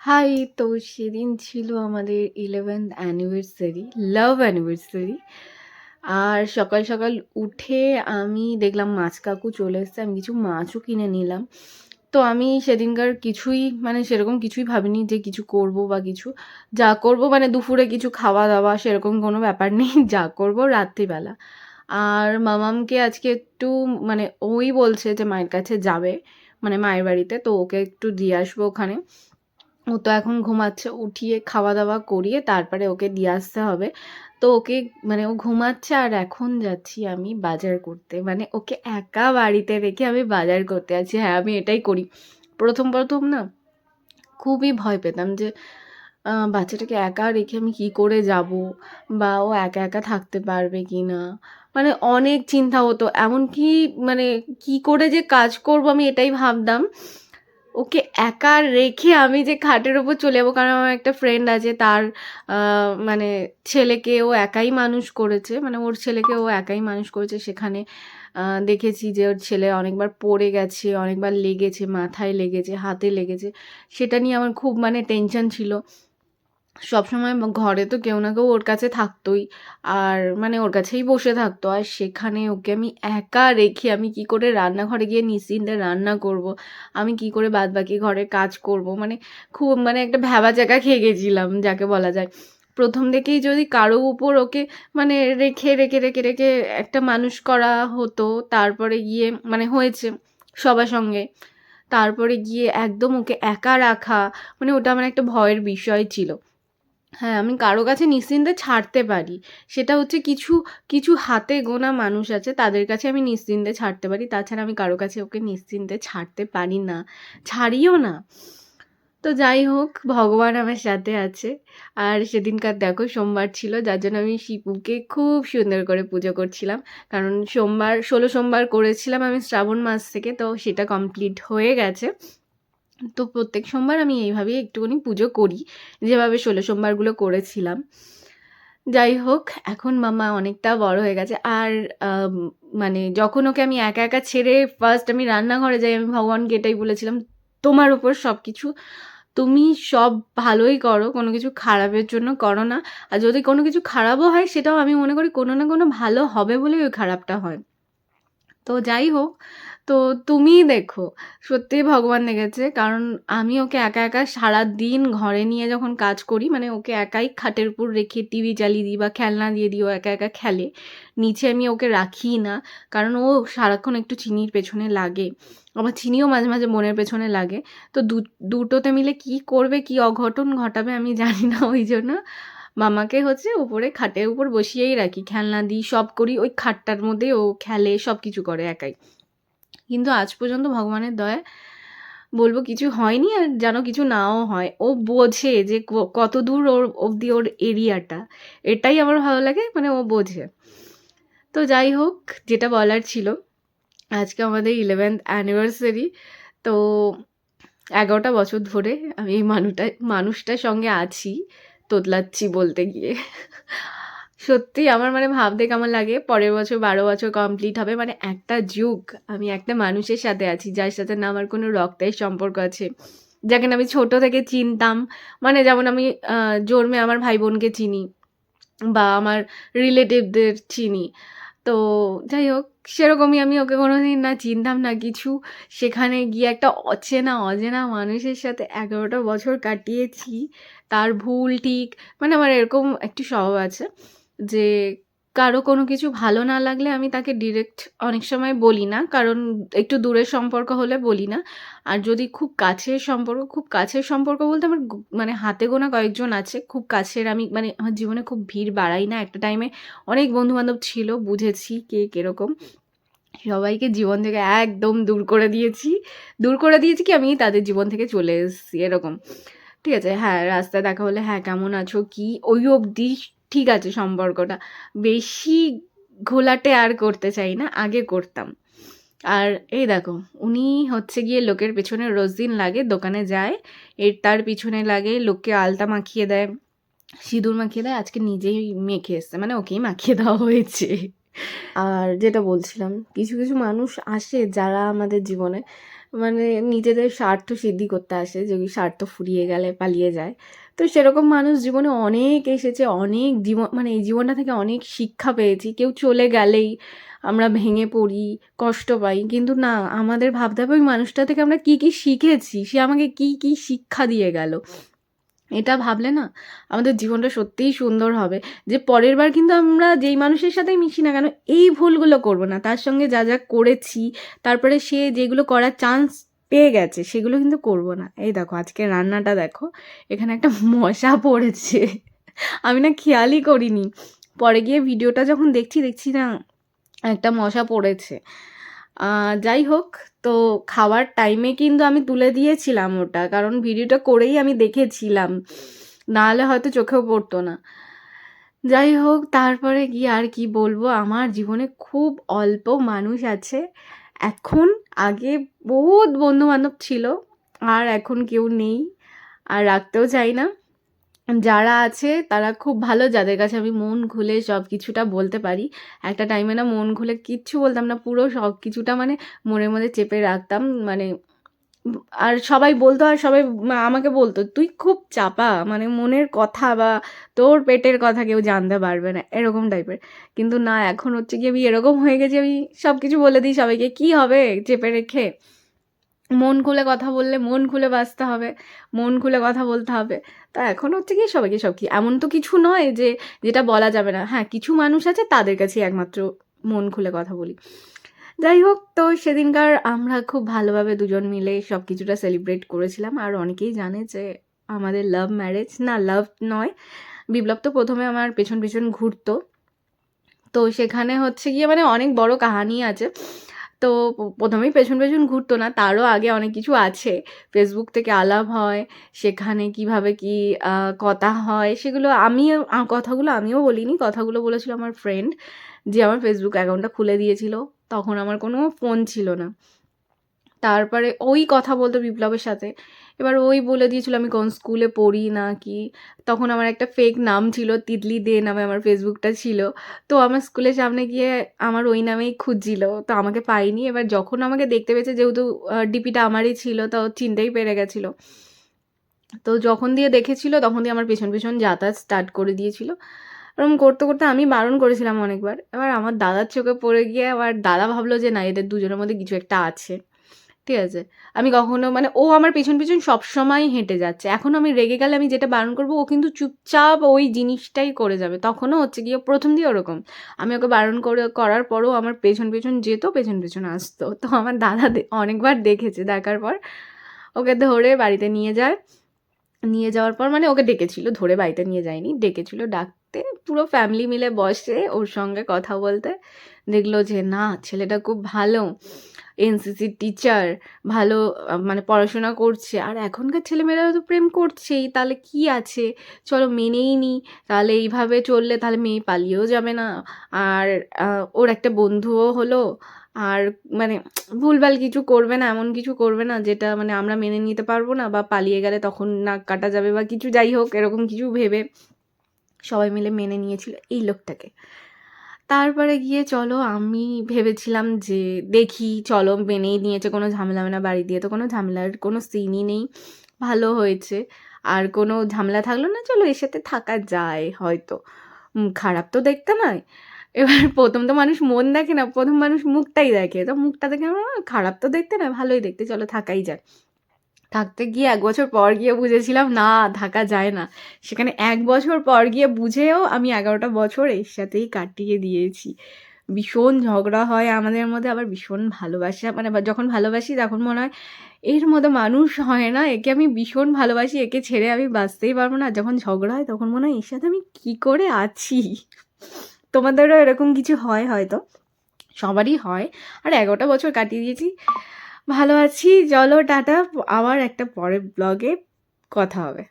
High! তো সেদিন ছিল আমাদের 11th অ্যানিভার্সারি, লাভ অ্যানিভার্সারি। আর সকাল, সকাল উঠে আমি দেখলাম মাছ কাকু চলে এসছে। আমি কিছু মাছও কিনে নিলাম। তো আমি সেদিনকার কিছুই মানে সেরকম কিছুই ভাবিনি যে কিছু করব বা কিছু। যা করব মানে দুপুরে কিছু খাওয়া-দাওয়া সেরকম কোনো ব্যাপার নেই। যা করব রাত্রিবেলা। আর মামামকে আজকে একটু মানে ওই বলছে যে মায়ের কাছে যাবে। মানে মায়ের বাড়িতে। তো ওকে একটু দিয়ে আসবো ওখানে। ও তো এখন ঘুমাচ্ছে, উঠিয়ে খাওয়া-দাওয়া করিয়ে তারপরে ওকে দিয়ে আসতে হবে। তো ওকে মানে ও ঘুমাচ্ছে আর এখন যাচ্ছি আমি বাজার করতে। মানে ওকে একা বাড়িতে রেখে আমি বাজার করতে যাচ্ছি। হ্যাঁ, আমি এটাই করি। ১ম না খুবই ভয় পেতাম যে বাচ্চাটাকে একা রেখে আমি কি করে যাবো? বা ও একা, একা থাকতে পারবে কিনা? মানে অনেক চিন্তা হতো। এমনকি মানে কি করে যে কাজ করবো আমি এটাই ভাবতাম। ওকে একা রেখে আমি যে খাটের উপর চলে যাবো, কারণ আমার একটা ফ্রেন্ড আছে তার মানে ছেলেকে ও একাই মানুষ করেছে। মানে ওর ছেলেকে ও একাই মানুষ করেছে। সেখানে দেখেছি যে ওর ছেলে অনেকবার পড়ে গেছে, অনেকবার লেগেছে, মাথায় লেগেছে, হাতে লেগেছে। সেটা নিয়ে আমার খুব মানে টেনশন ছিল। সবসময় ঘরে তো কেউ না কেউ ওর কাছে থাকতোই। আর মানে ওর কাছেই বসে থাকতো। আর সেখানে ওকে আমি একা রেখে আমি কি করে রান্নাঘরে গিয়ে নিশ্চিন্তে রান্না করবো? আমি কি করে বাদবাকি ঘরের কাজ করবো? মানে খুব মানে একটা ভ্যাবাচ্যাকা খেয়ে গেছিলাম যাকে বলা যায়। ১ম থেকেই যদি কারো উপর ওকে মানে রেখে একটা মানুষ করা হতো, তারপরে গিয়ে মানে হয়েছে সবার সঙ্গে। তারপরে গিয়ে একদম ওকে একা রাখা, মানে ওটা আমার একটা ভয়ের বিষয় ছিল। হ্যাঁ, আমি কারো কাছে নিশ্চিন্তে ছাড়তে পারি। সেটা হচ্ছে কিছু হাতে গোনা মানুষ আছে তাদের কাছে আমি নিশ্চিন্তে ছাড়তে পারি। তাছাড়া আমি কারো কাছে ওকে নিশ্চিন্তে ছাড়তে পারি না। ছাড়িও না। তো যাই হোক ভগবান আমার সাথে আছে। আর সেদিনকার দেখো সোমবার ছিল যার জন্য আমি শিবকে খুব সুন্দর করে পুজো করছিলাম। কারণ ১৬ সোমবার করেছিলাম আমি শ্রাবণ মাস থেকে, তো সেটা কমপ্লিট হয়ে গেছে। তো প্রত্যেক সোমবার আমি এইভাবেই একটুখানি পুজো করি, যেভাবে ১৬ সোমবারগুলো করেছিলাম। যাই হোক, এখন মামা অনেকটা বড় হয়ে গেছে। আর আম মানে যখন ওকে আমি একা, একা ছেড়ে ফার্স্ট আমি রান্নাঘরে যাই, আমি ভগবানকে এটাই বলেছিলাম, "তোমার উপর সবকিছু। তুমি সব ভালোই করো, কোনো কিছু খারাপের জন্য করো না। আর যদি কোনো কিছু খারাপও হয়, সেটাও আমি মনে করি কোনো না কোনো ভালো হবে বলেই ওই খারাপটা হয়।" তো যাই হোক, তো তুমিই দেখো, সত্যিই ভগবান দেখেছে। কারণ আমি ওকে একা, একা সারাদিন ঘরে নিয়ে যখন কাজ করি, মানে ওকে একাই খাটের উপর রেখে টিভি চালিয়ে দিই বা খেলনা দিয়ে দিই, ও একা, একা খেলে। নিচে আমি ওকে রাখিই না। কারণ ও সারাক্ষণ একটু চিনির পেছনে লাগে। আবার চিনিও মাঝে, মাঝে বোনের পেছনে লাগে। তো দুটোতে মিলে কি করবে, কি অঘটন ঘটাবে আমি জানি না। ওইজন্য মামাকে হচ্ছে উপরে খাটের উপর বসিয়েই রাখি। খেলনা দিই, সব করি। ওই খাটটার মধ্যেই ও খেলে, সবকিছু করে একাই। কিন্তু আজ পর্যন্ত ভগবানের দয়ায় বলব কিছু হয়নি, আর যেন কিছু নাও হয়। ও বোঝে যে কতদূর ওর অবধি ওর এরিয়াটা। এটাই আমার ভালো লাগে, মানে ও বোঝে। তো যাই হোক, যেটা বলার ছিল, আজকে আমাদের 11th অ্যানিভার্সারি। তো ১১টা বছর ধরে আমি এই মানুষটার সঙ্গে আছি, তোতলাচ্ছি বলতে গিয়ে। সত্যি আমার মানে ভাবতে কেমন লাগে, পরের বছর ১২ বছর কমপ্লিট হবে। মানে একটা যুগ আমি একটা মানুষের সাথে আছি, যার সাথে না আমার কোনো রক্তের সম্পর্ক আছে, যাকে না আমি ছোট থেকে চিনতাম। মানে যেমন আমি জন্মে আমার ভাই-বোনকে চিনি বা আমার রিলেটিভদের চিনি। তো যাই হোক, সেরকমই আমি ওকে কোনোদিন না চিনতাম না কিছু। সেখানে গিয়ে একটা অচেনা মানুষের সাথে ১১টা বছর কাটিয়েছি। তার ভুল ঠিক মানে আমার এরকম একটি স্বভাব আছে যে কারো কোনো কিছু ভালো না লাগলে আমি তাকে ডিরেক্ট অনেক সময় বলি না। কারণ একটু দূরের সম্পর্ক হলে বলি না। আর যদি খুব কাছের সম্পর্ক বলতে আমার মানে হাতে গোনা কয়েকজন আছে। খুব কাছের, আমি মানে আমার জীবনে খুব ভিড় বাড়াই না। একটা টাইমে অনেক বন্ধু-বান্ধব ছিল, বুঝেছি কে কিরকম। সবাইকে জীবন থেকে একদম দূর করে দিয়েছি। দূর করে দিয়েছি কি, আমি তাদের জীবন থেকে চলে এসেছি এরকম। ঠিক আছে? হ্যাঁ, রাস্তায় দেখা হলে, "হ্যাঁ, কেমন আছো? কি?" ওই অবধি ঠিক আছে সম্পর্কটা। বেশি ঘোলাটে আর করতে চাই না, আগে করতাম। আর এই দেখো, উনি হচ্ছে গিয়ে লোকের পেছনে রোজদিন লাগে, দোকানে যায়, তার পিছনে লাগে, লোককে আলতা মাখিয়ে দেয়, সিঁদুর মাখিয়ে দেয়। আজকে নিজেই মেখে এসছে, মানে ওকেই মাখিয়ে দেওয়া হয়েছে। আর যেটা বলছিলাম, কিছু কিছু মানুষ আসে যারা আমাদের জীবনে মানে নিজেদের স্বার্থ সিদ্ধি করতে আসে, যে স্বার্থ ফুরিয়ে গেলে পালিয়ে যায়। তো সেরকম মানুষ জীবনে অনেক এসেছে, অনেক জীবন মানে এই জীবনটা থেকে অনেক শিক্ষা পেয়েছি। কেউ চলে গেলেই আমরা ভেঙে পড়ি, কষ্ট পাই, কিন্তু না, আমাদের ভাবতে হবে ওই মানুষটা থেকে আমরা কী কী শিখেছি, সে আমাকে কী কী শিক্ষা দিয়ে গেল। এটা ভাবলে না আমাদের জীবনটা সত্যিই সুন্দর হবে, যে পরের বার কিন্তু আমরা যেই মানুষের সাথেই মিশি না কেন এই ভুলগুলো করব না। তার সঙ্গে যা যা করেছি, তারপরে সে যেগুলো করার চান্স পেয়ে গেছে সেগুলো কিন্তু করব না। এই দেখো আজকে রান্নাটা দেখো, এখানে একটা মশা পড়েছে, আমি না খেয়ালই করিনি। পরে গিয়ে ভিডিওটা যখন দেখছি না একটা মশা পড়েছে। যাই হোক, তো খাওয়ার টাইমে কিন্তু আমি তুলে দিয়েছিলাম ওটা, কারণ ভিডিওটা করেই আমি দেখেছিলাম, নাহলে হয়তো চোখেও পড়তো না। যাই হোক, তারপরে গিয়ে আর কি বলবো, আমার জীবনে খুব অল্প মানুষ আছে এখন। আগে বহুত বন্ধু বান্ধব ছিল, আর এখন কেউ নেই, আর রাখতেও চাই না। যারা আছে তারা খুব ভালো, যাদের কাছে আমি মন খুলে সব কিছুটা বলতে পারি। একটা টাইমে না মন খুলে কিচ্ছু বলতাম না, পুরো সব কিছুটা মানে মনের মধ্যে চেপে রাখতাম, মানে আর সবাই বলতো, আর সবাই আমাকে বলতো তুই খুব চাপা, মানে মনের কথা বা তোর পেটের কথা কেউ জানতে পারবে না, এরকম টাইপের। কিন্তু না, এখন হচ্ছে কি আমি এরকম হয়ে গেছি, আমি সব কিছু বলে দিই সবাইকে, কি হবে চেপে রেখে। মন খুলে কথা বললে মন খুলে বাঁচতে হবে, মন খুলে কথা বলতে হবে। তা এখন হচ্ছে কি সবাইকে সব কি, এমন তো কিছু নয় যে যেটা বলা যাবে না। হ্যাঁ, কিছু মানুষ আছে তাদের কাছেই একমাত্র মন খুলে কথা বলি। যাই হোক, তো সেদিনকার আমরা খুব ভালোভাবে দুজন মিলে সব কিছুটা সেলিব্রেট করেছিলাম। আর অনেকেই জানে যে আমাদের লাভ ম্যারেজ না, লাভ নয়। বিপ্লব তো প্রথমে আমার পেছন পেছন ঘুরতো, তো সেখানে হচ্ছে গিয়ে মানে অনেক বড় কাহানি আছে। তো প্রথমেই পেছন পেছন ঘুরতো না, তারও আগে অনেক কিছু আছে। ফেসবুক থেকে আলাপ হয়, সেখানে কিভাবে কি কথা হয় সেগুলো কথাগুলো আমিও বলিনি, কথাগুলো বলেছিল আমার ফ্রেন্ড, যে আমার ফেসবুক অ্যাকাউন্টটা খুলে দিয়েছিল। তখন আমার কোনো ফোন ছিল না। তারপরে ওই কথা বলতো বিপ্লবের সাথে। এবার ওই বলে দিয়েছিল আমি কোন স্কুলে পড়ি না কি। তখন আমার একটা ফেক নাম ছিল, তিতলি দে নামে আমার ফেসবুকটা ছিল। তো আমার স্কুলের সামনে গিয়ে আমার ওই নামেই খুঁজছিল, তো আমাকে পাইনি। এবার যখন আমাকে দেখতে পেয়েছে, যেহেতু ডিপিটা আমারই ছিল, তো চিনতেই পেরে গেছিল। তো যখন দিয়ে দেখেছিল তখন দিয়ে আমার পেছন পেছন যাতায়াত স্টার্ট করে দিয়েছিল। এরকম করতে করতে আমি বারণ করেছিলাম অনেকবার। এবার আমার দাদার চোখে পড়ে গিয়ে আবার দাদা ভাবলো যে না, এদের দুজনের মধ্যে কিছু একটা আছে। ঠিক আছে? আমি কখনো মানে ও আমার পেছন পেছন সবসময় হেঁটে যাচ্ছে। এখনও আমি রেগে গেলে আমি যেটা বারণ করবো, ও কিন্তু চুপচাপ ওই জিনিসটাই করে যাবে। তখনও হচ্ছে গিয়ে ১ম দিয়ে ওরকম। আমি ওকে বারণ করার পরও আমার পেছন পেছন যেত, পেছন পেছন আসতো। তো আমার দাদা অনেকবার দেখেছে, দেখার পর ওকে ধরে বাড়িতে নিয়ে যায়। নিয়ে যাওয়ার পর মানে ওকে ডেকেছিল, ধরে বাড়িতে নিয়ে যায়নি, ডেকেছিল। ডাকতে পুরো ফ্যামিলি মিলে বসে ওর সঙ্গে কথা বলতে, দেখলো যে না, ছেলেটা খুব ভালো, এনসিসির টিচার, ভালো মানে পড়াশোনা করছে। আর এখনকার ছেলেমেয়েরা তো প্রেম করছেই, তাহলে কি আছে, চলো মেনেই নিই। তাহলে এইভাবে চললে তাহলে মেয়ে পালিয়েও যাবে না, আর ওর একটা বন্ধুও হলো, আর মানে ভুলভাল কিছু করবে না, এমন কিছু করবে না যেটা মানে আমরা মেনে নিতে পারবো না, বা পালিয়ে গেলে তখন নাক কাটা যাবে বা কিছু, যাই হোক এরকম কিছু ভেবে সবাই মিলে মেনে নিয়েছিল এই লোকটাকে। তারপরে গিয়ে চলো আমি ভেবেছিলাম যে দেখি, চলো মেনেই নিয়েছে, কোনো ঝামেলা হবে না, বাড়ি দিয়ে তো কোনো ঝামেলার কোনো সিনই নেই, ভালো হয়েছে। আর কোনো ঝামেলা থাকলো না, চলো এর সাথে থাকা যায় হয়তো, খারাপ তো দেখতে নয়। এবার ১ম তো মানুষ মন দেখে না, ১ম মানুষ মুখটাই দেখে। তো মুখটা দেখে খারাপ তো দেখতে নয়, ভালোই দেখতে, চলো থাকাই যায়। থাকতে গিয়ে ১ বছর পর গিয়ে বুঝেছিলাম না, থাকা যায় না। সেখানে ১ বছর পর গিয়ে বুঝেও আমি ১১টা বছর এর সাথেই কাটিয়ে দিয়েছি। ভীষণ ঝগড়া হয় আমাদের মধ্যে, আবার ভীষণ ভালোবাসা, মানে যখন ভালোবাসি তখন মনে হয় এর মতো মানুষ হয় না, একে আমি ভীষণ ভালোবাসি, একে ছেড়ে আমি বাঁচতেই পারবো না। যখন ঝগড়া হয় তখন মনে হয় এর সাথে আমি কী করে আছি। তোমাদেরও এরকম কিছু হয় হয়তো, সবারই হয়। আর ১১টা বছর কাটিয়ে দিয়েছি, ভালো আছি। চলো টাটা, আবার একটা পরের ব্লগে কথা হবে।